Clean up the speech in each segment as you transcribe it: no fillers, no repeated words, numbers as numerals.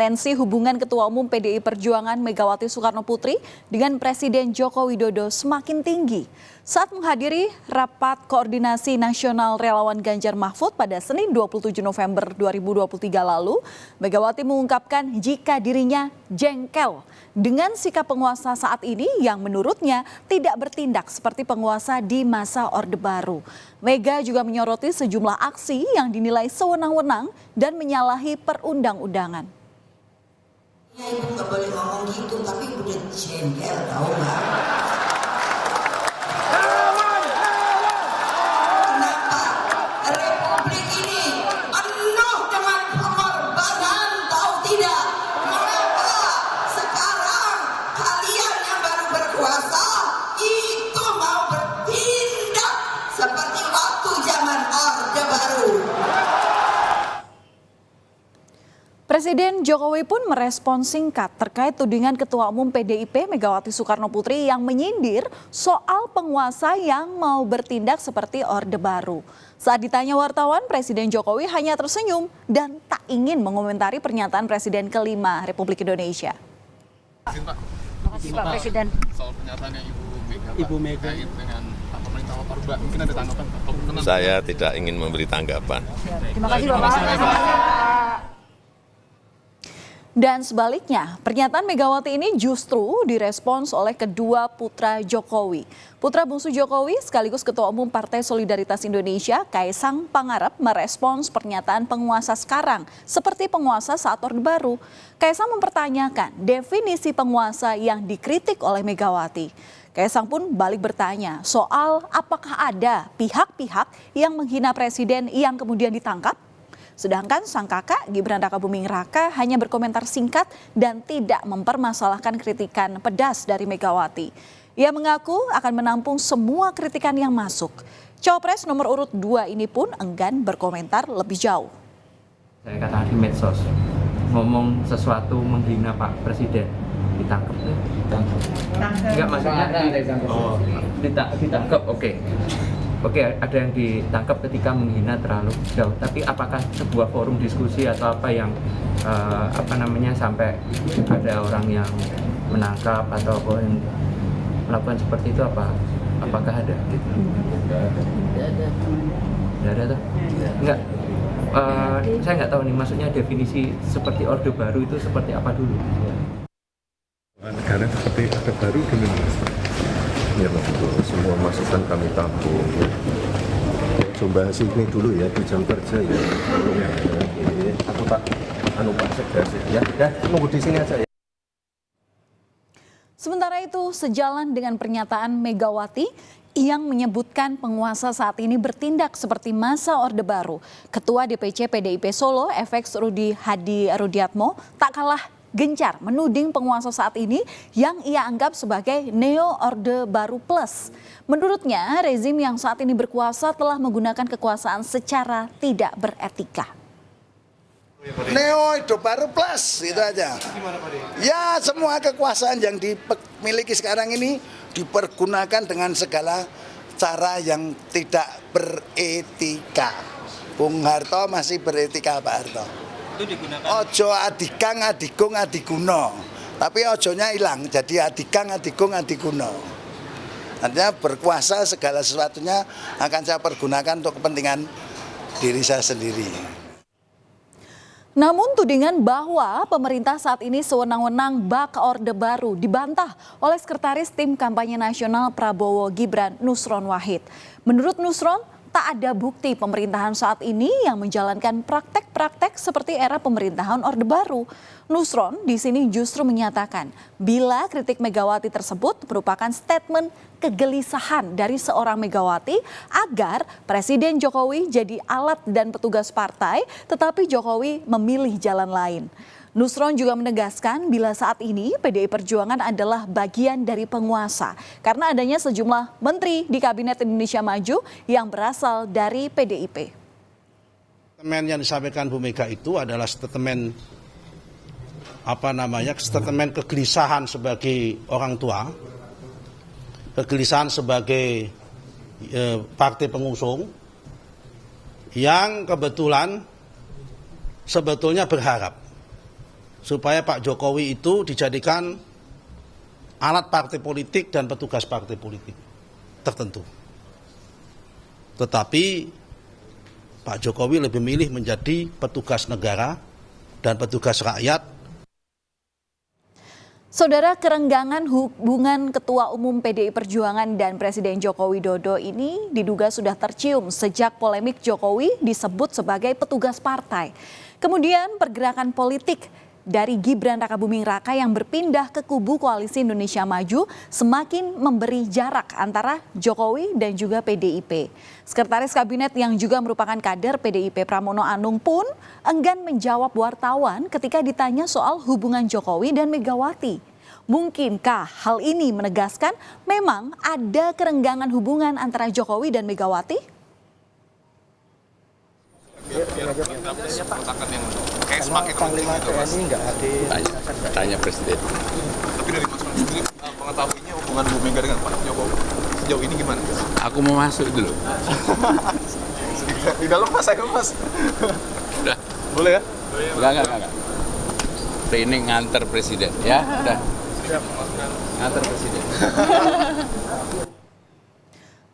tensi hubungan Ketua Umum PDI Perjuangan Megawati Soekarnoputri dengan Presiden Joko Widodo semakin tinggi. Saat menghadiri rapat koordinasi nasional relawan Ganjar Mahfud pada Senin 27 November 2023 lalu, Megawati mengungkapkan jika dirinya jengkel dengan sikap penguasa saat ini yang menurutnya tidak bertindak seperti penguasa di masa Orde Baru. Mega juga menyoroti sejumlah aksi yang dinilai sewenang-wenang dan menyalahi perundang-undangan. Ya, ibu nggak boleh ngomong gitu, tapi udah jengkel tau nggak? Kenapa Republik ini penuh dengan pengorbanan, tahu tidak? Mengapa sekarang kalian yang baru berkuasa itu mau bertindak seperti waktu zaman Orde Baru? Presiden Jokowi pun merespon singkat terkait tudingan Ketua Umum PDIP Megawati Soekarnoputri yang menyindir soal penguasa yang mau bertindak seperti Orde Baru. Saat ditanya wartawan, Presiden Jokowi hanya tersenyum dan tak ingin mengomentari pernyataan Presiden kelima Republik Indonesia. Terima kasih Pak Presiden. Soal pernyataannya Ibu Mega dengan pemerintah Orba, mungkin ada tanggapan Pak? Saya tidak ingin memberi tanggapan. Terima kasih Bapak. Dan sebaliknya, pernyataan Megawati ini justru direspons oleh kedua putra Jokowi. Putra bungsu Jokowi sekaligus Ketua Umum Partai Solidaritas Indonesia, Kaisang Pangarep, merespons pernyataan penguasa sekarang seperti penguasa saat Orde Baru. Kaisang mempertanyakan definisi penguasa yang dikritik oleh Megawati. Kaisang pun balik bertanya soal apakah ada pihak-pihak yang menghina presiden yang kemudian ditangkap? Sedangkan sang kakak Gibran Rakabuming Raka hanya berkomentar singkat dan tidak mempermasalahkan kritikan pedas dari Megawati. Ia mengaku akan menampung semua kritikan yang masuk. Cawapres nomor urut 2 ini pun enggan berkomentar lebih jauh. Saya katakan di medsos, ngomong sesuatu menghina Pak Presiden, ditangkap. Enggak, maksudnya ditangkap, Oke, ada yang ditangkap ketika menghina terlalu jauh. Tapi apakah sebuah forum diskusi atau apa yang sampai ada orang yang menangkap atau yang melakukan seperti itu apakah ada? Gitu? Tidak ada tuh? Enggak. Saya nggak tahu nih, maksudnya definisi seperti Orde Baru itu seperti apa dulu? Negara seperti Orde Baru gimana? Ya betul, semua masukan kami tampung. Coba sini dulu ya di jam kerja ya. Atau Pak Sekda ya, nunggu di sini aja ya. Sementara itu, sejalan dengan pernyataan Megawati yang menyebutkan penguasa saat ini bertindak seperti masa Orde Baru, Ketua DPC PDIP Solo, FX Rudi Hadi Rudiatmo, tak kalah gencar menuding penguasa saat ini yang ia anggap sebagai Neo Orde Baru Plus. Menurutnya, rezim yang saat ini berkuasa telah menggunakan kekuasaan secara tidak beretika. Neo Orde Baru Plus, itu aja. Ya, semua kekuasaan yang dimiliki sekarang ini dipergunakan dengan segala cara yang tidak beretika. Bung Harto masih beretika, Pak Harto. Ojo adikang adigung adiguno, tapi ojonya hilang jadi adikang adigung adiguno. Artinya berkuasa segala sesuatunya akan saya pergunakan untuk kepentingan diri saya sendiri. Namun tudingan bahwa pemerintah saat ini sewenang-wenang bak Orde Baru dibantah oleh Sekretaris Tim Kampanye Nasional Prabowo Gibran Nusron Wahid. Menurut Nusron, tak ada bukti pemerintahan saat ini yang menjalankan praktek-praktek seperti era pemerintahan Orde Baru. Nusron di sini justru menyatakan bila kritik Megawati tersebut merupakan statement kegelisahan dari seorang Megawati agar Presiden Jokowi jadi alat dan petugas partai, tetapi Jokowi memilih jalan lain. Nusron juga menegaskan bila saat ini PDI Perjuangan adalah bagian dari penguasa karena adanya sejumlah menteri di Kabinet Indonesia Maju yang berasal dari PDIP. Statement yang disampaikan Bu Mega itu adalah statement statement kegelisahan sebagai orang tua, kegelisahan sebagai partai pengusung yang kebetulan sebetulnya berharap supaya Pak Jokowi itu dijadikan alat partai politik dan petugas partai politik tertentu. Tetapi Pak Jokowi lebih milih menjadi petugas negara dan petugas rakyat. Saudara, kerenggangan hubungan Ketua Umum PDI Perjuangan dan Presiden Joko Widodo ini diduga sudah tercium sejak polemik Jokowi disebut sebagai petugas partai. Kemudian pergerakan politik dari Gibran Rakabuming Raka yang berpindah ke kubu Koalisi Indonesia Maju semakin memberi jarak antara Jokowi dan juga PDIP. Sekretaris Kabinet yang juga merupakan kader PDIP Pramono Anung pun enggan menjawab wartawan ketika ditanya soal hubungan Jokowi dan Megawati. Mungkinkah hal ini menegaskan memang ada kerenggangan hubungan antara Jokowi dan Megawati? Kayak semakin Panglima TNI nggak hadir. Tanya Presiden. Tapi dari Mas Pras sendiri mengetahuinya hubungan Bu Mega dengan Pak Jokowi sejauh ini gimana? Aku mau masuk dulu. Di dalam Mas, saya Mas. Udah. Boleh ya? Enggak. Ini nganter Presiden ya. Udah. Nganter Presiden.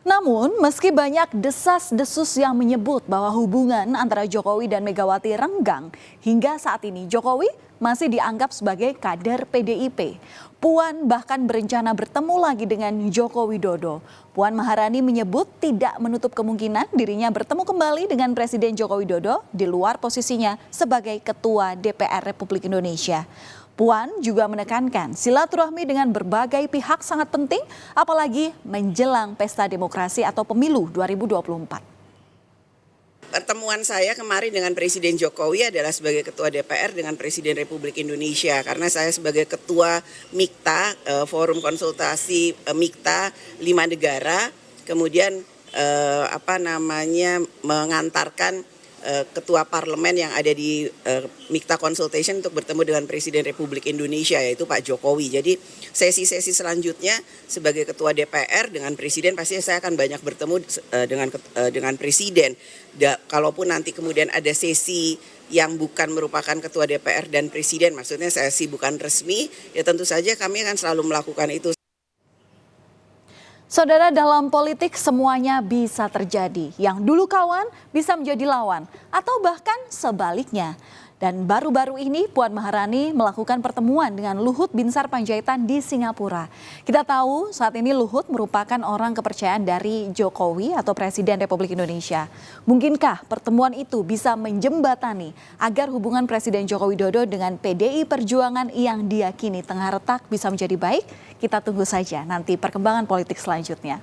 Namun, meski banyak desas-desus yang menyebut bahwa hubungan antara Jokowi dan Megawati renggang, hingga saat ini Jokowi masih dianggap sebagai kader PDIP. Puan bahkan berencana bertemu lagi dengan Joko Widodo. Puan Maharani menyebut tidak menutup kemungkinan dirinya bertemu kembali dengan Presiden Joko Widodo di luar posisinya sebagai Ketua DPR Republik Indonesia. Puan juga menekankan silaturahmi dengan berbagai pihak sangat penting, apalagi menjelang pesta demokrasi atau pemilu 2024. Pertemuan saya kemarin dengan Presiden Jokowi adalah sebagai Ketua DPR dengan Presiden Republik Indonesia, karena saya sebagai Ketua MIKTA, Forum Konsultasi MIKTA 5 negara, kemudian mengantarkan Ketua Parlemen yang ada di MIKTA Consultation untuk bertemu dengan Presiden Republik Indonesia, yaitu Pak Jokowi. Jadi sesi-sesi selanjutnya sebagai Ketua DPR dengan Presiden pasti saya akan banyak bertemu dengan Presiden. Kalaupun nanti kemudian ada sesi yang bukan merupakan Ketua DPR dan Presiden, maksudnya sesi bukan resmi, ya tentu saja kami akan selalu melakukan itu. Saudara, dalam politik semuanya bisa terjadi. Yang dulu kawan bisa menjadi lawan atau bahkan sebaliknya. Dan baru-baru ini Puan Maharani melakukan pertemuan dengan Luhut Binsar Panjaitan di Singapura. Kita tahu saat ini Luhut merupakan orang kepercayaan dari Jokowi atau Presiden Republik Indonesia. Mungkinkah pertemuan itu bisa menjembatani agar hubungan Presiden Joko Widodo dengan PDI Perjuangan yang diyakini tengah retak bisa menjadi baik? Kita tunggu saja nanti perkembangan politik selanjutnya.